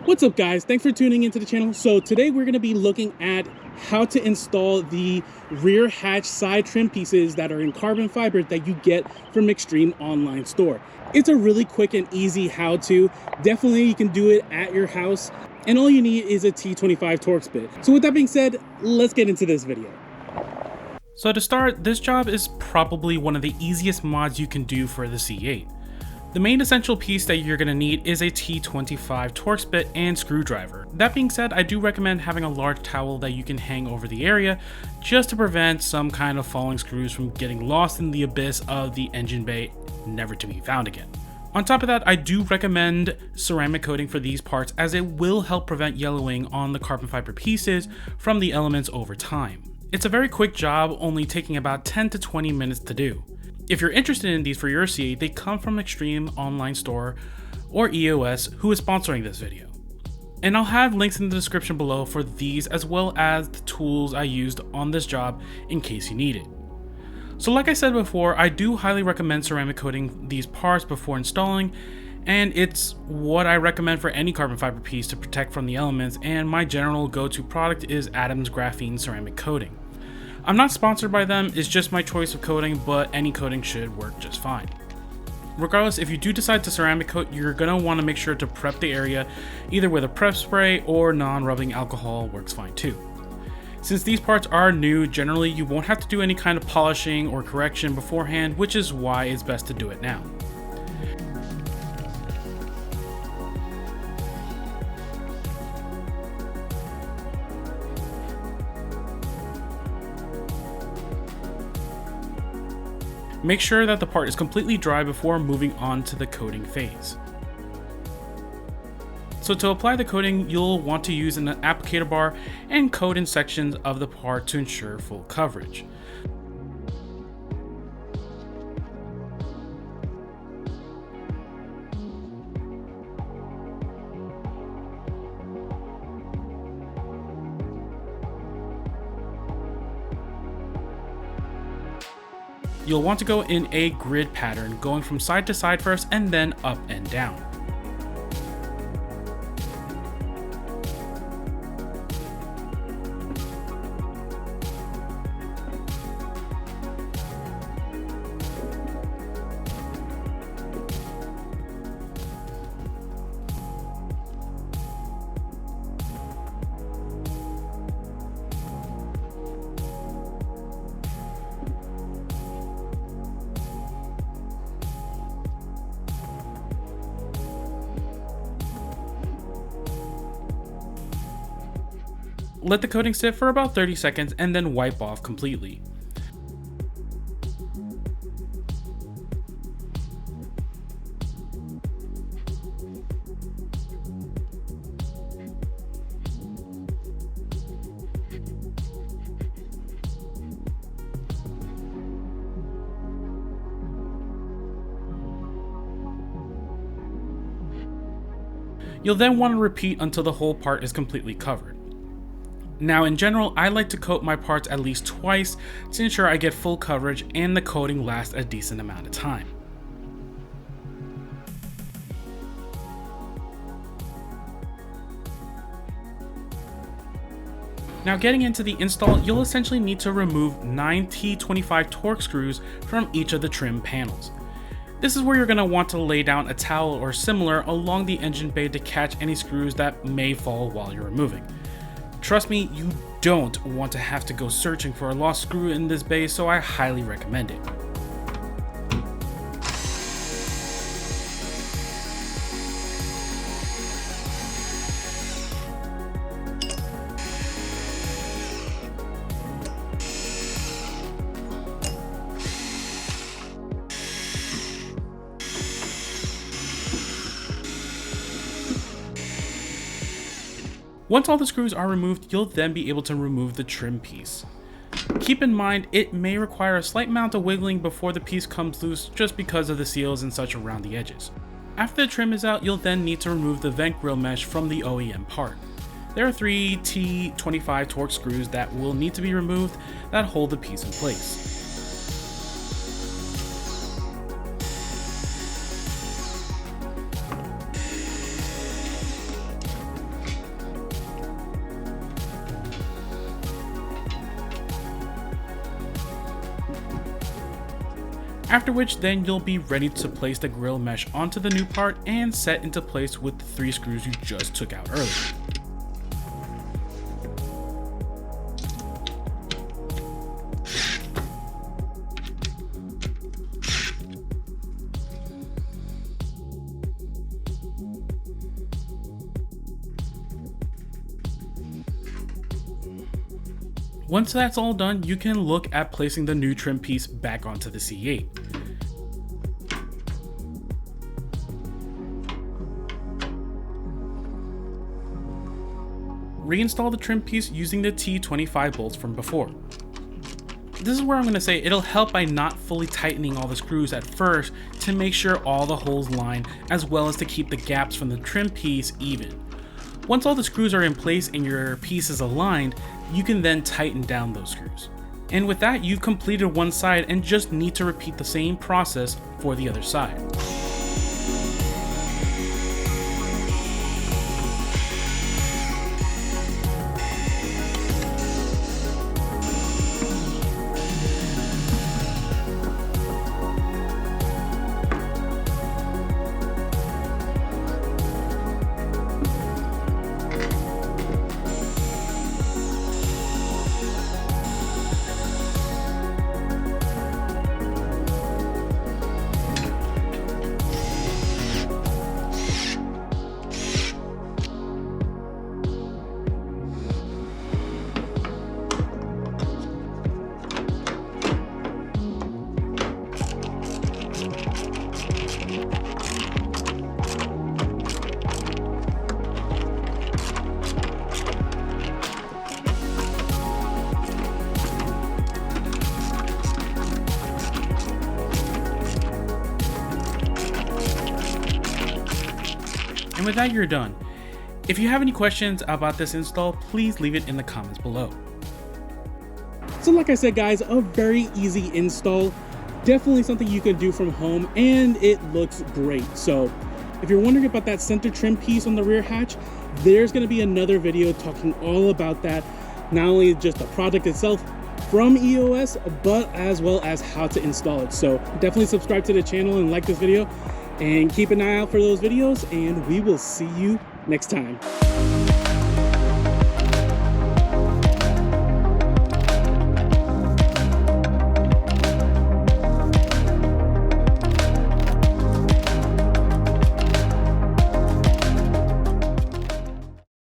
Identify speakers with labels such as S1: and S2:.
S1: What's up guys, thanks for tuning into the channel. So today we're going to be looking at how to install the rear hatch side trim pieces that are in carbon fiber that you get from Extreme Online Store. It's a really quick and easy how-to. Definitely you can do it at your house, and all you need is a T25 Torx bit. So with that being said, let's get into this video.
S2: So to start, this job is probably one of the easiest mods you can do for the C8. The main essential piece that you're going to need is a T25 Torx bit and screwdriver. That being said, I do recommend having a large towel that you can hang over the area just to prevent some kind of falling screws from getting lost in the abyss of the engine bay, never to be found again. On top of that, I do recommend ceramic coating for these parts as it will help prevent yellowing on the carbon fiber pieces from the elements over time. It's a very quick job, only taking about 10 to 20 minutes to do. If you're interested in these for your C8, they come from Extreme Online Store or EOS, who is sponsoring this video. And I'll have links in the description below for these as well as the tools I used on this job in case you need it. So like I said before, I do highly recommend ceramic coating these parts before installing, and it's what I recommend for any carbon fiber piece to protect from the elements, and my general go-to product is Adam's Graphene ceramic coating. I'm not sponsored by them, it's just my choice of coating, but any coating should work just fine. Regardless, if you do decide to ceramic coat, you're going to want to make sure to prep the area either with a prep spray or non-rubbing alcohol works fine too. Since these parts are new, generally you won't have to do any kind of polishing or correction beforehand, which is why it's best to do it now. Make sure that the part is completely dry before moving on to the coating phase. So to apply the coating, you'll want to use an applicator bar and coat in sections of the part to ensure full coverage. You'll want to go in a grid pattern, going from side to side first and then up and down. Let the coating sit for about 30 seconds and then wipe off completely. You'll then want to repeat until the whole part is completely covered. Now in general, I like to coat my parts at least twice to ensure I get full coverage and the coating lasts a decent amount of time. Now getting into the install, you'll essentially need to remove 9 T25 Torx screws from each of the trim panels. This is where you're going to want to lay down a towel or similar along the engine bay to catch any screws that may fall while you're removing. Trust me, you don't want to have to go searching for a lost screw in this bay, so I highly recommend it. Once all the screws are removed, you'll then be able to remove the trim piece. Keep in mind, it may require a slight amount of wiggling before the piece comes loose just because of the seals and such around the edges. After the trim is out, you'll then need to remove the vent grill mesh from the OEM part. There are 3 T25 Torx screws that will need to be removed that hold the piece in place. After which then you'll be ready to place the grill mesh onto the new part and set into place with the 3 screws you just took out earlier. Once that's all done, you can look at placing the new trim piece back onto the C8. Reinstall the trim piece using the T25 bolts from before. This is where I'm going to say it'll help by not fully tightening all the screws at first to make sure all the holes line, as well as to keep the gaps from the trim piece even. Once all the screws are in place and your piece is aligned, you can then tighten down those screws. And with that, you've completed one side and just need to repeat the same process for the other side. And with that, you're done. If you have any questions about this install, please leave it in the comments below.
S1: So like I said, guys, a very easy install. Definitely something you can do from home, and it looks great. So if you're wondering about that center trim piece on the rear hatch, there's going to be another video talking all about that. Not only just the product itself from EOS, but as well as how to install it. So definitely subscribe to the channel and like this video, and keep an eye out for those videos, and we will see you next time.